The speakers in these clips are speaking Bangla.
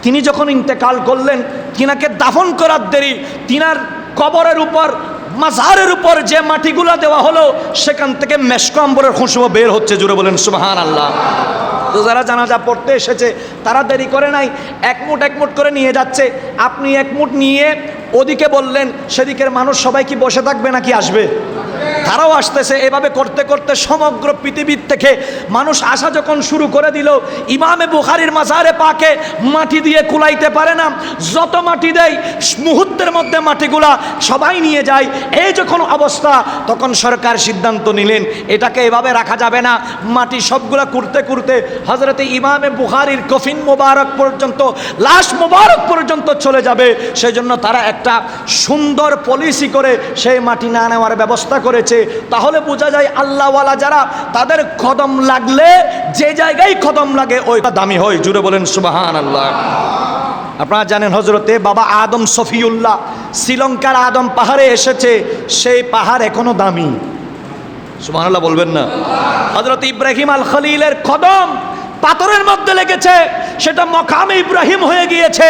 তিনি যখন ইন্তেকাল করলেন, তিনাকে দাফন করার দেরি, তিনার কবরের উপর, মাজারের উপর যে মাটিগুলা দেওয়া হলো, সেখান থেকে মেশক আম্বরের খুশবু বের হচ্ছে। জুড়ে বলেন সুবহানাল্লাহ। তো যারা জানাজা পড়তে এসেছে তারা দেরি করে নাই, এক মুঠ করে নিয়ে যাচ্ছে। আপনি এক মুঠ নিয়ে ওদিকে বললেন, সেদিকের মানুষ সবাই কি বসে থাকবে নাকি আসবে? তারাও আসতেছে। এভাবে করতে করতে সমগ্র পৃথিবীর থেকে মানুষ আসা যখন শুরু করে দিল, ইমামে বুখারীর মাজারে পাকে মাটি দিয়ে কুলাইতে পারে না, যত মাটি দেয় মুহূর্তের মধ্যে মাটিগুলা সবাই নিয়ে যায়। এই যখন অবস্থা, তখন সরকার সিদ্ধান্ত নিলেন এটাকে এভাবে রাখা যাবে না, মাটি সবগুলা কুড়তে কুড়তে হযরতে ইমামে বুখারীর কফিন মোবারক পর্যন্ত, লাশ মোবারক পর্যন্ত চলে যাবে। সেই জন্য তারা একটা সুন্দর পলিসি করে সেই মাটি না নেওয়ার ব্যবস্থা করেছে। তাহলে বোঝা যায় আল্লাহওয়ালা যারা, তাদের কদম লাগলে যে জায়গায় কদম লাগে ওইটা দামি হয়। জুড়ে বলেন সুবহানাল্লাহ। আপনারা জানেন হযরতে বাবা আদম সফিউল্লাহ শ্রীলঙ্কার আদম পাহাড়ে এসেছে, সেই পাহাড় এখনো দামি। সুবহানাল্লাহ বলবেন না? হযরত ইব্রাহিম আল খলিলের কদম পাথরের মধ্যে লেগেছে, সেটা মকামে ইব্রাহিম হয়ে গিয়েছে।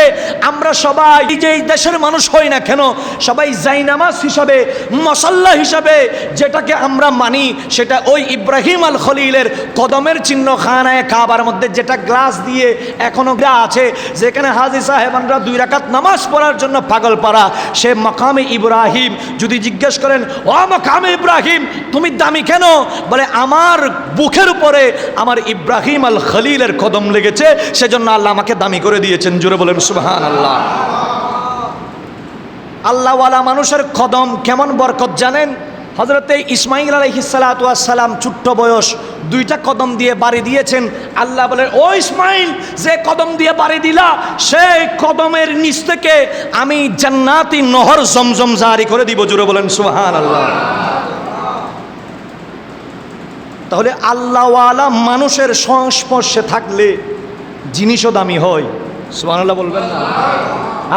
আমরা সবাই যে দেশের মানুষ হই না কেন, সবাই জায়নামাজ হিসাবে, মসল্লা হিসাবে যেটাকে আমরা মানি, সেটা ওই ইব্রাহিম আল খলিলের কদমের চিহ্ন। খানায়ে কাবার মধ্যে যেটা গ্লাস দিয়ে এখনো আছে, যেখানে হাজী সাহেবানরা 2 রাকাত নামাজ পড়ার জন্য পাগল পারা, সে মকামে ইব্রাহিম। যদি জিজ্ঞেস করেন, ও মকামে ইব্রাহিম তুমি দামি কেন? বলে আমার বুকের উপরে আমার ইব্রাহিম আল খলিলের কদম লেগেছে, সেজন্য আল্লাহ আমাকে দামি করে দিয়েছেন। জোরে বলেন সুবহানাল্লাহ। আল্লাহওয়ালা মানুষের কদম কেমন বরকত জানেন? হযরতে ইসমাঈল আলাইহিস সালাতু ওয়াস সালাম ছোট্ট বয়স 2টা কদম দিয়ে বাড়ি দিয়েছেন। আল্লাহ বলেন, ও ইসমাঈল, যে কদম দিয়ে বাড়ি দিলা, সেই কদমের নিচ থেকে আমি জান্নাতি নহর জমজম জারি করে দিব। জোরে বলেন সুবহানাল্লাহ। তাহলে আল্লাহওয়ালা মানুষের সংস্পর্শে থাকলে জিনিসও দামি হয়। সুবহানাল্লাহ বলবেন না?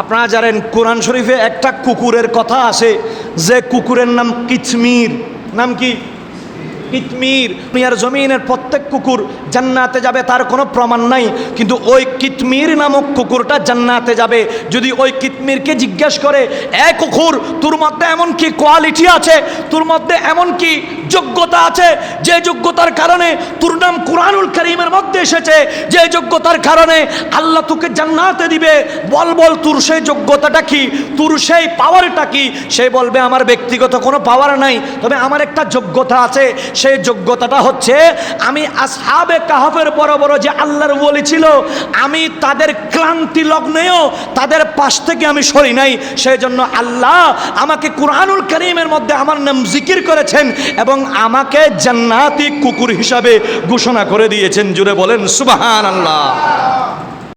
আপনারা জানেন কোরআন শরীফে একটা কুকুরের কথা আছে, যে কুকুরের নাম কিচমির। নাম কি? কিতমির। দুনিয়ার জমিনের প্রত্যেক কুকুর জান্নাতে যাবে তার কোনো প্রমাণ নাই, কিন্তু ওই কিতমির নামক কুকুরটা জান্নাতে যাবে। যদি ওই কিতমিরকে জিজ্ঞেস করে, এ কুকুর, তোর মধ্যে এমন কি কোয়ালিটি আছে, তোর মধ্যে এমন কি যোগ্যতা আছে, যে যোগ্যতার কারণে তোর নাম কুরআনুল কারীমের মধ্যে এসেছে, যে যোগ্যতার কারণে আল্লাহ তোকে জান্নাতে দিবে, বল বল তোর সেই যোগ্যতাটা কি, তোর সেই পাওয়ারটা কি? সে বলবে, আমার ব্যক্তিগত কোনো পাওয়ার নাই, তবে আমার একটা যোগ্যতা আছে। সেই যোগ্যতাটা হচ্ছে, আমি আসহাবে কাহফের বড় বড় যে আল্লাহর ওলি ছিল, আমি তাদের ক্লান্তি লগ্নেও তাদের পাশ থেকে আমি সরি নাই। সেই জন্য আল্লাহ আমাকে কুরআনুল কারীমের মধ্যে আমার নাম জিকির করেছেন এবং আমাকে জান্নাতি কুকুর হিসাবে ঘোষণা করে দিয়েছেন। জুড়ে বলেন সুবহানাল্লাহ।